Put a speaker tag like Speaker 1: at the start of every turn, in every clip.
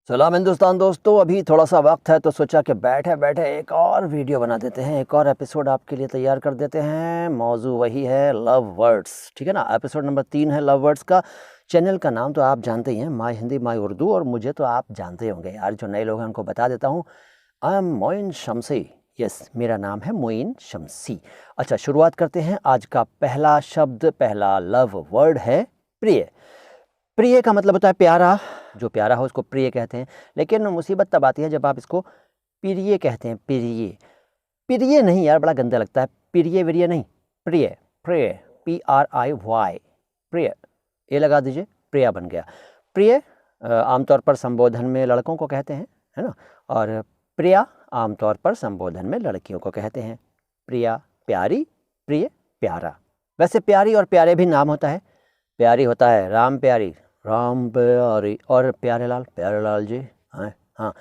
Speaker 1: सलाम हिंदुस्तान दोस्तों। अभी थोड़ा सा वक्त है तो सोचा कि बैठे बैठे एक और वीडियो बना देते हैं, एक और एपिसोड आपके लिए तैयार कर देते हैं। मौजू वही है लव वर्ड्स, ठीक है ना। एपिसोड नंबर 3 है लव वर्ड्स का। चैनल का नाम तो आप जानते ही हैं, माय हिंदी माय उर्दू, और मुझे तो आप जानते होंगे यार। जो नए लोग हैं उनको बता देता हूँ, I am Moin Shamsi. Yes, मेरा नाम है मोइन शमसी। अच्छा, शुरुआत करते हैं। आज का पहला शब्द, पहला लव वर्ड है प्रिय। प्रिय का मतलब होता है प्यारा। जो प्यारा हो उसको प्रिय कहते हैं। लेकिन मुसीबत तब आती है जब आप इसको प्रिय कहते हैं। प्रिय प्रिय नहीं यार, बड़ा गंदा लगता है। प्रिय विरिय नहीं, प्रिय। प्रिय PRIY, प्रिय। ये लगा दीजिए, प्रिया बन गया। प्रिय आमतौर पर संबोधन में लड़कों को कहते हैं, है ना। और प्रिया आमतौर पर संबोधन में लड़कियों को कहते हैं। प्रिया प्यारी, प्रिय प्यारा। वैसे प्यारी और प्यारे भी नाम होता है। प्यारी होता है राम प्यारी, राम प्यारी, और प्यारे लाल जी। हाँ,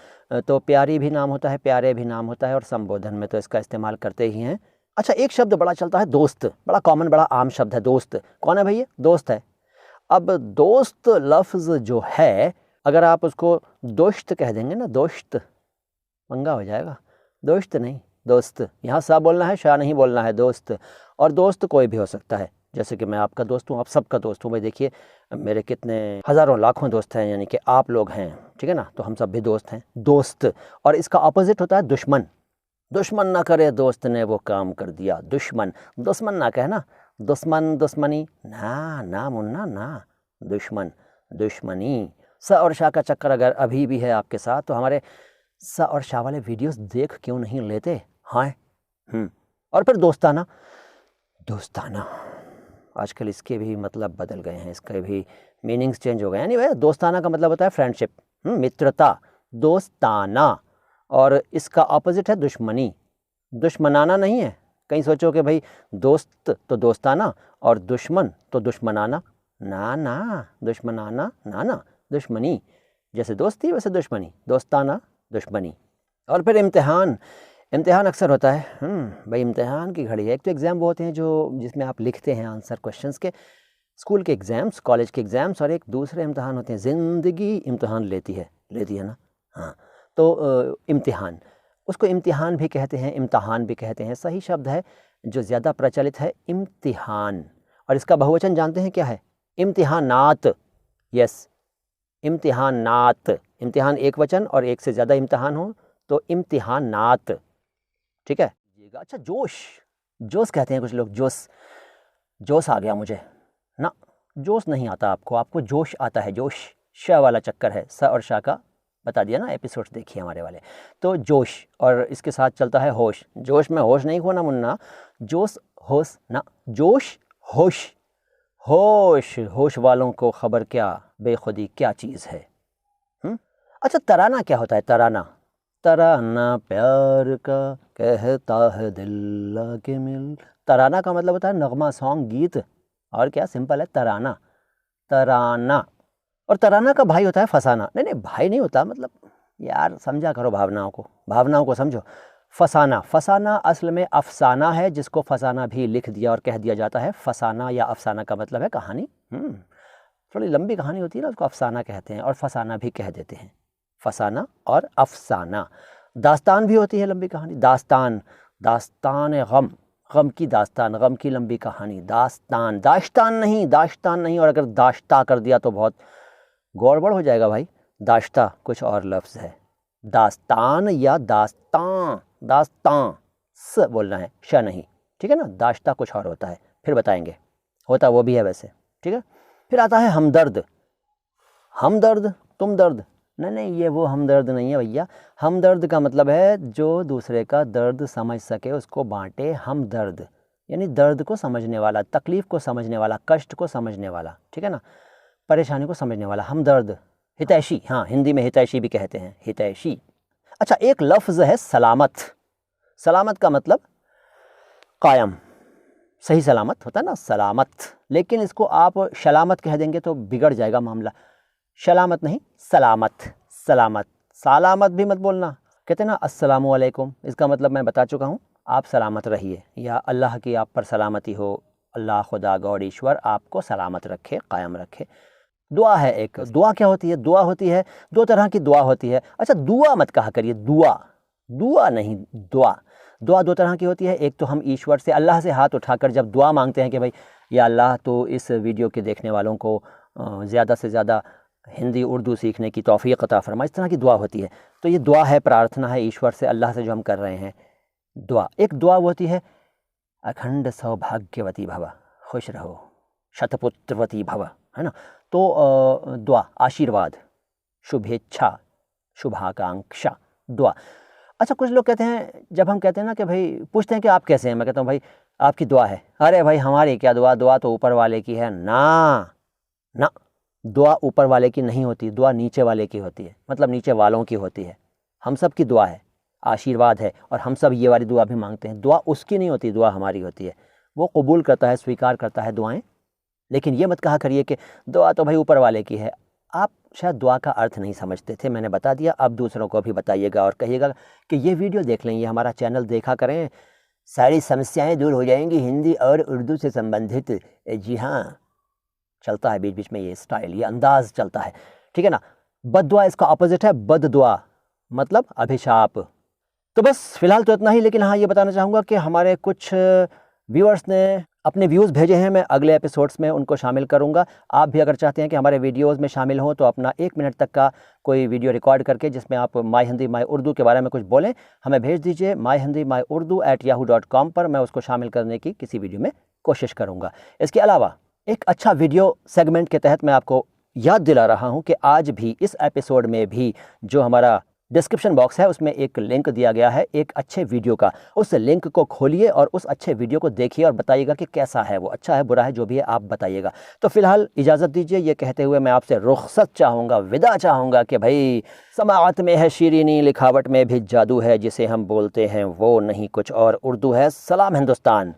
Speaker 1: तो प्यारी भी नाम होता है, प्यारे भी नाम होता है, और संबोधन में तो इसका इस्तेमाल करते ही हैं। अच्छा, एक शब्द बड़ा चलता है दोस्त, बड़ा कॉमन, बड़ा आम शब्द है दोस्त। कौन है भैया? दोस्त है। अब दोस्त लफ्ज़ जो है, अगर आप उसको दोस्त कह देंगे ना, दोस्त, पंगा हो जाएगा। दोस्त नहीं, दोस्त। यहाँ सा बोलना है, शाह नहीं बोलना है, दोस्त। और दोस्त कोई भी हो सकता है, जैसे कि मैं आपका दोस्त हूँ, आप सबका दोस्त हूँ। भाई देखिए, मेरे कितने हज़ारों लाखों दोस्त हैं, यानी कि आप लोग हैं, ठीक है ना। तो हम सब भी दोस्त हैं, दोस्त। और इसका अपोजिट होता है दुश्मन। दुश्मन ना करे दोस्त ने वो काम कर दिया। दुश्मन, दुश्मन ना कहना। दुश्मन, दुश्मनी ना, ना मुन्ना ना। दुश्मन, दुश्मनी। स और शाह का चक्कर अगर अभी भी है आपके साथ, तो हमारे स और शाह वाले वीडियोस देख क्यों नहीं लेते? हाँ। और फिर दोस्ताना। दोस्ताना आजकल इसके भी मतलब बदल गए हैं, इसके भी मीनिंग्स चेंज हो गए हैं। नहीं भैया, दोस्ताना का मतलब होता है फ्रेंडशिप, मित्रता। दोस्ताना। और इसका ऑपोजिट है दुश्मनी। दुश्मनाना नहीं है। कहीं सोचो कि भाई दोस्त तो दोस्ताना और दुश्मन तो दुश्मनाना। ना ना, दुश्मनाना ना ना, दुश्मनी। जैसे दोस्ती वैसे दुश्मनी, दोस्ताना, दुश्मनी। और फिर इम्तिहान। इम्तिहान अक्सर होता है, भाई इम्तिहान की घड़ी है। एक तो एग्ज़ाम वो होते हैं जो जिसमें आप लिखते हैं आंसर क्वेश्चंस के, स्कूल के एग्ज़ाम्स, कॉलेज के एग्ज़ाम्स, और एक दूसरे इम्तिहान होते हैं, ज़िंदगी इम्तिहान लेती है ना। हाँ, तो इम्तिहान, उसको इम्तिहान भी कहते हैं, इम्तिहान भी कहते हैं। सही शब्द है जो ज़्यादा प्रचलित है, इम्तिहान। और इसका बहुवचन जानते हैं क्या है? इम्तिहानात। यस, इम्तिहानात। इम्तिहान एक वचन और एक से ज़्यादा इम्तिहान हो तो इम्तिहानात, ठीक है। अच्छा, जोश। जोश कहते हैं कुछ लोग, जोश। जोश आ गया मुझे ना, जोश नहीं आता आपको, आपको जोश आता है। जोश श वाला चक्कर है, स और शाह का बता दिया ना, एपिसोड्स देखिए हमारे वाले। तो जोश, और इसके साथ चलता है होश। जोश में होश नहीं खोना मुन्ना, जोश होश ना, जोश होश। होश, होश वालों को खबर क्या बेखुदी क्या चीज़ है। अच्छा, तराना क्या होता है? तराना, तराना प्यार का कहता है दिल के मिल। तराना का मतलब होता है नगमा, सॉन्ग, गीत। और क्या, सिंपल है, तराना, तराना। और तराना का भाई होता है फसाना। नहीं नहीं, भाई नहीं होता, मतलब यार समझा करो भावनाओं को, भावनाओं को समझो। फसाना, फसाना असल में अफसाना है, जिसको फसाना भी लिख दिया और कह दिया जाता है। फसाना या अफसाना का मतलब है कहानी। थोड़ी लंबी कहानी होती है ना, उसको अफसाना कहते हैं, और फसाना भी कह देते हैं। फसाना और अफसाना। दास्तान भी होती है लंबी कहानी, दास्तान। दास्तान गम, गम की दास्तान, गम की लंबी कहानी, दास्तान। दाश्तान नहीं, दाश्तान नहीं, और अगर दाश्ता कर दिया तो बहुत गड़बड़ हो जाएगा भाई। दाश्ता कुछ और लफ्ज़ है, दास्तान या दास्तां। दास्तां स बोलना है, श नहीं, ठीक है ना। दाश्ता कुछ और होता है, फिर बताएंगे, होता वो भी है वैसे, ठीक है। फिर आता है हमदर्द। हमदर्द, तुम दर्द, नहीं नहीं, ये वो हमदर्द नहीं है भैया। हमदर्द का मतलब है जो दूसरे का दर्द समझ सके, उसको बांटे। हमदर्द यानी दर्द को समझने वाला, तकलीफ़ को समझने वाला, कष्ट को समझने वाला, ठीक है ना, परेशानी को समझने वाला। हमदर्द। हितैषी, हाँ, हिंदी में हितैषी भी कहते हैं, हितैषी। अच्छा, एक लफ्ज़ है सलामत। सलामत का मतलब कायम, सही सलामत होता है ना, सलामत। लेकिन इसको आप शलामत कह देंगे तो बिगड़ जाएगा मामला। शलामत नहीं, सलामत। सलामत, सलामत भी मत बोलना। कहते हैं ना अस्सलामु अलैकुम, इसका मतलब मैं बता चुका हूँ, आप सलामत रहिए, या अल्लाह की आप पर सलामती हो, अल्लाह खुदा गॉड ईश्वर आपको सलामत रखे, कायम रखे। दुआ है एक। दुआ क्या होती है? दुआ होती है, दो तरह की दुआ होती है। अच्छा, दुआ मत कहा करिए, दुआ, दुआ नहीं, दुआ। दुआ दो तरह की होती है। एक तो हम ईश्वर से, अल्लाह से हाथ उठाकर जब दुआ मांगते हैं कि भाई या अल्लाह, तो इस वीडियो के देखने वालों को ज़्यादा से ज़्यादा हिंदी उर्दू सीखने की तौफीक अता फरमा, इस तरह की दुआ होती है। तो ये दुआ है, प्रार्थना है ईश्वर से, अल्लाह से जो हम कर रहे हैं दुआ। एक दुआ होती है अखंड सौभाग्यवती भव, खुश रहो, शतपुत्रवती भव, है ना। तो दुआ, आशीर्वाद, शुभेच्छा, शुभाकांक्षा, दुआ। अच्छा, कुछ लोग कहते हैं, जब हम कहते हैं ना कि भाई पूछते हैं कि आप कैसे हैं, मैं कहता हूँ भाई आपकी दुआ है। अरे भाई हमारी क्या दुआ, दुआ तो ऊपर वाले की है ना। ना, दुआ ऊपर वाले की नहीं होती, दुआ नीचे वाले की होती है, मतलब नीचे वालों की होती है। हम सब की दुआ है, आशीर्वाद है, और हम सब ये वाली दुआ भी मांगते हैं। दुआ उसकी नहीं होती, दुआ हमारी होती है। वो कबूल करता है, स्वीकार करता है दुआएं। लेकिन ये मत कहा करिए कि दुआ तो भाई ऊपर वाले की है। आप शायद दुआ का अर्थ नहीं समझते थे, मैंने बता दिया। अब दूसरों को भी बताइएगा और कहिएगा कि ये वीडियो देख लें, ये हमारा चैनल देखा करें, सारी समस्याएं दूर हो जाएंगी हिंदी और उर्दू से संबंधित। जी हाँ, चलता है बीच बीच में ये स्टाइल, ये अंदाज़ चलता है, ठीक है ना। बद्दुआ इसका ऑपोजिट है, बद दुआ, मतलब अभिशाप। तो बस फ़िलहाल तो इतना ही। लेकिन हाँ, ये बताना चाहूँगा कि हमारे कुछ व्यूअर्स ने अपने व्यूज़ भेजे हैं, मैं अगले एपिसोड्स में उनको शामिल करूँगा। आप भी अगर चाहते हैं कि हमारे वीडियोज़ में शामिल हों, तो अपना 1 मिनट तक का कोई वीडियो रिकॉर्ड करके जिसमें आप माई हिंदी माई उर्दू के बारे में कुछ बोलें, हमें भेज दीजिए myhindiMyUrdu@yahoo.com पर। मैं उसको शामिल करने की किसी वीडियो में कोशिश करूँगा। इसके अलावा एक अच्छा वीडियो सेगमेंट के तहत मैं आपको याद दिला रहा हूँ कि आज भी इस एपिसोड में भी जो हमारा डिस्क्रिप्शन बॉक्स है उसमें एक लिंक दिया गया है एक अच्छे वीडियो का। उस लिंक को खोलिए और उस अच्छे वीडियो को देखिए और बताइएगा कि कैसा है वो, अच्छा है, बुरा है, जो भी है आप बताइएगा। तो फिलहाल इजाज़त दीजिए, ये कहते हुए मैं आपसे रुखसत चाहूँगा, विदा चाहूँगा कि भाई समाअत में है शीरीनी, लिखावट में भी जादू है, जिसे हम बोलते हैं वो नहीं कुछ और उर्दू है। सलाम हिंदुस्तान।